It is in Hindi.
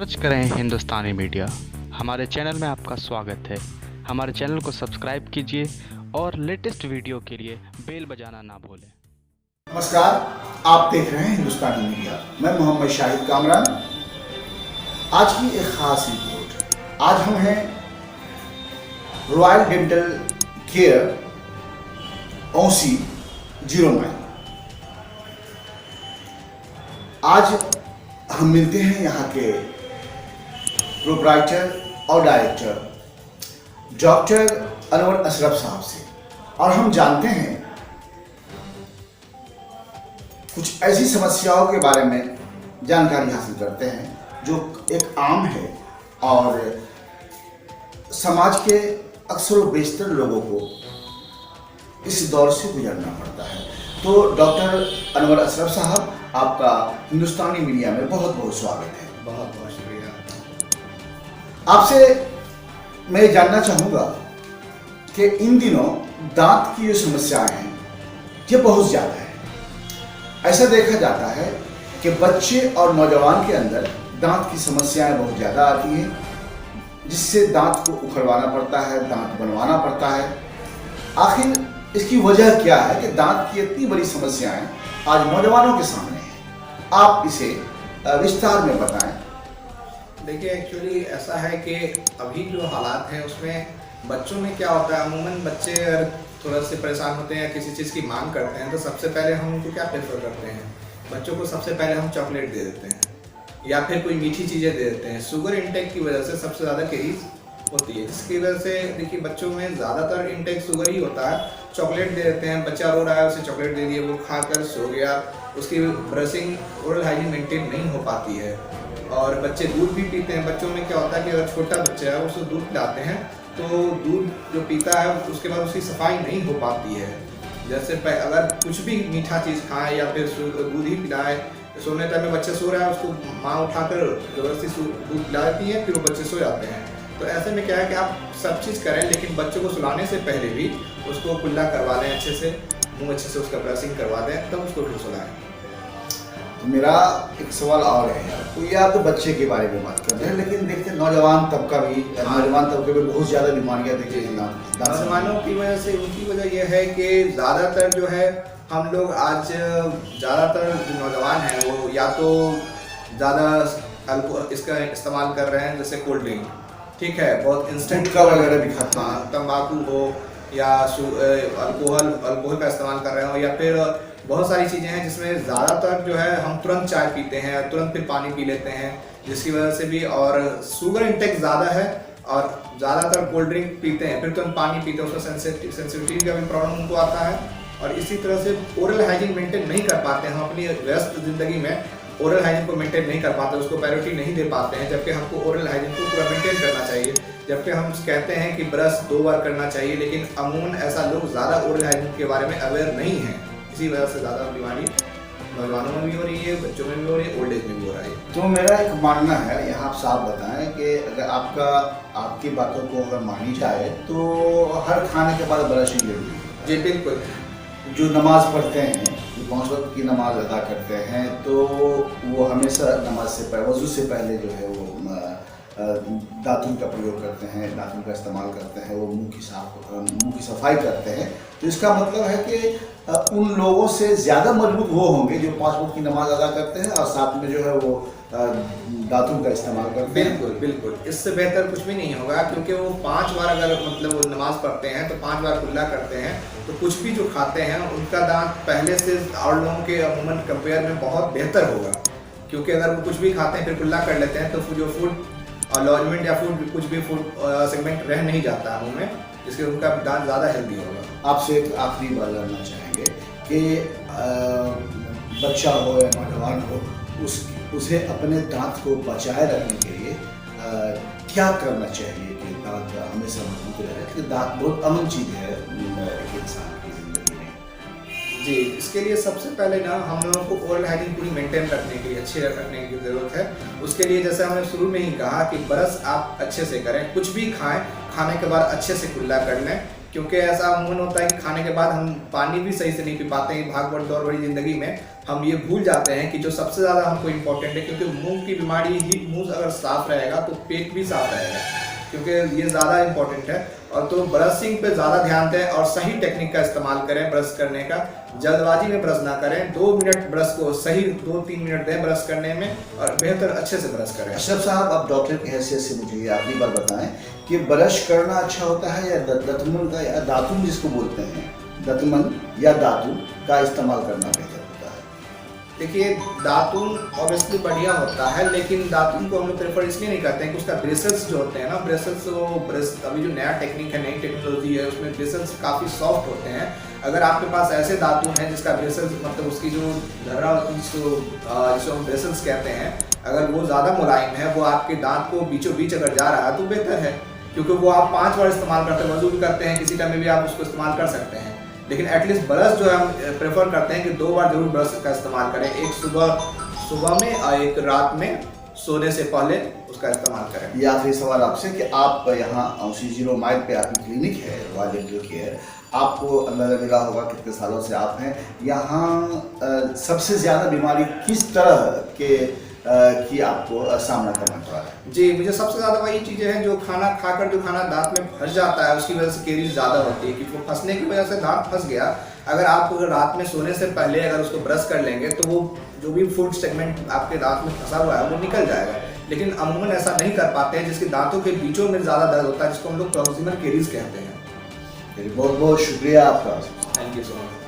सर्च करें हिंदुस्तानी मीडिया। हमारे चैनल में आपका स्वागत है। हमारे चैनल को सब्सक्राइब कीजिए और लेटेस्ट वीडियो के लिए बेल बजाना ना भूलें। नमस्कार, आप देख रहे हैं हिंदुस्तानी मीडिया। मैं मोहम्मद शाहिद कामरान। आज की एक खास रिपोर्ट। आज हम हैं रॉयल डेंटल केयर औसी 09। आज हम मिलते हैं यहाँ के प्रोप्राइटर और डायरेक्टर डॉक्टर अनवर अशरफ साहब से, और हम जानते हैं कुछ ऐसी समस्याओं के बारे में जानकारी हासिल करते हैं जो एक आम है और समाज के अक्सर व बेशतर लोगों को इस दौर से गुजरना पड़ता है। तो डॉक्टर अनवर अशरफ साहब, आपका हिंदुस्तानी मीडिया में बहुत बहुत स्वागत है। बहुत बहुत शुक्रिया। आपसे मैं जानना चाहूँगा कि इन दिनों दांत की जो समस्याएं हैं ये बहुत ज़्यादा है। ऐसा देखा जाता है कि बच्चे और नौजवान के अंदर दांत की समस्याएं बहुत ज़्यादा आती हैं, जिससे दांत को उखड़वाना पड़ता है, दांत बनवाना पड़ता है। आखिर इसकी वजह क्या है कि दांत की इतनी बड़ी समस्याएं आज नौजवानों के सामने हैं? आप इसे विस्तार में बताएं। देखिए, एक्चुअली ऐसा है कि अभी जो हालात हैं उसमें बच्चों में क्या होता है, अमूमन बच्चे अगर थोड़ा से परेशान होते हैं या किसी चीज़ की मांग करते हैं तो सबसे पहले हम उनको क्या प्रेफर करते हैं? बच्चों को सबसे पहले हम चॉकलेट दे देते हैं या फिर कोई मीठी चीज़ें दे देते हैं। शुगर इंटेक की वजह से सबसे ज़्यादा केरीज होती है, जिसकी वजह से देखिए बच्चों में ज़्यादातर इंटेक शुगर ही होता है। चॉकलेट दे देते हैं, बच्चा रो रहा है उसे चॉकलेट दे दिए, वो खाकर सो गया, उसकी ब्रशिंग ओरल हाइजीन मेंटेन नहीं हो पाती है। और बच्चे दूध भी पीते हैं। बच्चों में क्या होता है कि अगर छोटा बच्चा है उसे दूध पिलाते हैं तो दूध जो पीता है उसके बाद उसकी सफाई नहीं हो पाती है। जैसे अगर कुछ भी मीठा चीज़ खाएं या फिर दूध ही पिलाएं, सोने टाइम में बच्चा सो रहा है उसको माँ उठाकर ज़बरदस्ती दूध पिला देती है, फिर वो बच्चे सो जाते हैं। तो ऐसे में क्या है कि आप सब चीज़ करें लेकिन बच्चों को सुलाने से पहले भी उसको कुल्ला करवा दें, अच्छे से मुँह अच्छे से उसका ब्रशिंग करवा दें, तब उसको फिर सुलाएं। तो मेरा एक सवाल और है, तो ये आप तो बच्चे के बारे में बात कर रहे हैं, लेकिन देखते हैं नौजवान तबका भी, नौजवान तबके में बहुत ज़्यादा बीमारियाँ देखिए नौजवानों की वजह से। उनकी वजह यह है कि ज़्यादातर जो है हम लोग आज ज़्यादातर जो नौजवान हैं वो या तो ज़्यादा इसका इस्तेमाल कर रहे हैं, जैसे कोल्ड ड्रिंक, ठीक है, बहुत इंस्टेंट का वगैरह भी खाते हैं, तम्बाकू हो या अल्कोहल का इस्तेमाल कर रहे हो, या फिर बहुत सारी चीज़ें हैं जिसमें ज़्यादातर जो है हम तुरंत चाय पीते हैं, तुरंत फिर पानी पी लेते हैं, जिसकी वजह से भी, और शुगर इंटेक ज़्यादा है और ज़्यादातर कोल्ड ड्रिंक पीते हैं, फिर तुरंत पानी पीते हैं, उसमें सेंसिटिविटी का भी प्रॉब्लम उनको आता है। और इसी तरह से ओरल हाइजीन मेंटेन नहीं कर पाते हैं। हम अपनी व्यस्त ज़िंदगी में ओरल हाइजीन को मेंटेन नहीं कर पाते, उसको प्रायोरिटी नहीं दे पाते हैं, जबकि हमको ओरल हाइजीन को पूरा मेंटेन करना चाहिए। जबकि हम कहते हैं कि ब्रश 2 बार करना चाहिए, लेकिन अमूमन ऐसा लोग ज़्यादा ओरल हाइजीन के बारे में अवेयर नहीं है। इसी वजह से ज़्यादा बीमारी नौजवानों में भी हो रही है, बच्चों में भी हो रही है, ओल्ड एज में भी हो रहा है। तो मेरा एक मानना है, यहाँ आप साफ बताएं कि अगर आपकी बातों को अगर मानी जाए तो हर खाने के बाद ब्रशिंग जरूरी है। जी बिल्कुल। जो नमाज़ पढ़ते हैं, जो 5 वक्त की नमाज अदा करते हैं, तो वो हमेशा नमाज से वज़ू से पहले जो है वो दातुन का प्रयोग करते हैं, दातुन का इस्तेमाल करते हैं, वो मुंह की सफाई करते हैं। तो इसका मतलब है कि उन लोगों से ज़्यादा मजबूत वो होंगे जो 5 वक्त की नमाज अदा करते हैं और साथ में जो है वो दातुन का इस्तेमाल करते हैं। बिल्कुल बिल्कुल, इससे बेहतर कुछ भी नहीं होगा, क्योंकि वो 5 बार अगर मतलब वो नमाज पढ़ते हैं तो 5 बार कुल्ला करते हैं, तो कुछ भी जो खाते हैं उनका दांत पहले से और लोगों के अमूमन कंपेयर में बहुत बेहतर होगा। क्योंकि अगर वो कुछ भी खाते हैं फिर कुल्ला कर लेते हैं तो जो फूड और लॉजमेंट या फूड कुछ भी फूड सेगमेंट रह नहीं जाता मुँह में, जिससे उनका दांत ज़्यादा हेल्दी होगा। आपसे एक आखिरी बात जानना चाहेंगे कि बच्चा हो या नौजवान हो, उसे अपने दांत को बचाए रखने के लिए क्या करना चाहिए कि दांत हमेशा मजबूत रहे? क्योंकि दांत बहुत अहम चीज़ है एक इंसान की ज़िंदगी में। जी, इसके लिए सबसे पहले ना हम लोगों को ओरल हाइजीन पूरी मेंटेन रखने के लिए, अच्छे रखने की ज़रूरत है। उसके लिए जैसे हमने शुरू में ही कहा कि ब्रश आप अच्छे से करें, कुछ भी खाएं, खाने के बाद अच्छे से कुल्ला कर लें, क्योंकि ऐसा अमूमन होता है कि खाने के बाद हम पानी भी सही से नहीं पी पाते हैं। भाग दौड़ भरी जिंदगी में हम ये भूल जाते हैं कि जो सबसे ज़्यादा हमको इम्पोर्टेंट है, क्योंकि मुंह की बीमारी ही, मुंह अगर साफ रहेगा तो पेट भी साफ रहेगा, क्योंकि ये ज़्यादा इम्पोर्टेंट है। और तो ब्रशिंग पे ज़्यादा ध्यान दें और सही टेक्निक का इस्तेमाल करें ब्रश करने का। जल्दबाजी में ब्रश ना करें, 2 मिनट ब्रश को सही 2-3 मिनट दें ब्रश करने में और बेहतर अच्छे से ब्रश करें। अशरफ साहब, आप डॉक्टर की हैसियत से मुझे ये आखिरी बार बताएं कि ब्रश करना अच्छा होता है या दतमन का या दातुन जिसको बोलते हैं, दतमन या दातुन का इस्तेमाल करना बेहतर होता है? देखिए, दातुन ऑब्वियसली बढ़िया होता है, लेकिन दातुन को हम लोग प्रेफर इसलिए नहीं करते हैं कि उसका ब्रेसल्स जो होते हैं ना, ब्रेसल्स अभी जो नया टेक्निक है, नई टेक्नोलॉजी है, उसमें ब्रेसल्स काफ़ी सॉफ्ट होते हैं। अगर आपके पास ऐसे दातुन है जिसका ब्रेसल्स, मतलब उसकी जो धर्रा होती है, जिसको हम ब्रेसल्स कहते हैं, अगर वो ज़्यादा मुलायम है, वो आपके दांत को बीचों बीच अगर जा रहा है तो बेहतर है, क्योंकि वो आप 5 बार इस्तेमाल करते हैं, वजू भी करते हैं, किसी टाइम में भी आप उसको इस्तेमाल कर सकते हैं। लेकिन एटलीस्ट ब्रश जो है हम प्रेफर करते हैं कि 2 बार जरूर ब्रश का इस्तेमाल करें, एक सुबह में और एक रात में सोने से पहले उसका इस्तेमाल करें। ये आखिरी सवाल आपसे कि आप यहाँ C0 माइल पे आपकी क्लिनिक है, रॉयल डेंटल केयर, आपको अंदाजा मिला होगा कितने सालों से आप हैं यहाँ, सबसे ज़्यादा बीमारी किस तरह के की आपको सामना करना पड़ा है? जी, मुझे सबसे ज़्यादा वही चीज़ें हैं जो खाना खाकर जो खाना दांत में फंस जाता है, उसकी वजह से केरीज ज़्यादा होती है, कि वो फंसने की वजह से दांत फंस गया। अगर आप रात में सोने से पहले अगर उसको ब्रश कर लेंगे तो वो जो भी फूड सेगमेंट आपके दांत में फंसा हुआ है वो निकल जाएगा। लेकिन अमूमन ऐसा नहीं कर पाते हैं, जिसके दांतों के बीचों में ज़्यादा दर्द होता है, जिसको हम लोग प्रॉक्सिमल केरीज कहते हैं। बहुत बहुत शुक्रिया आपका। Thank you so much.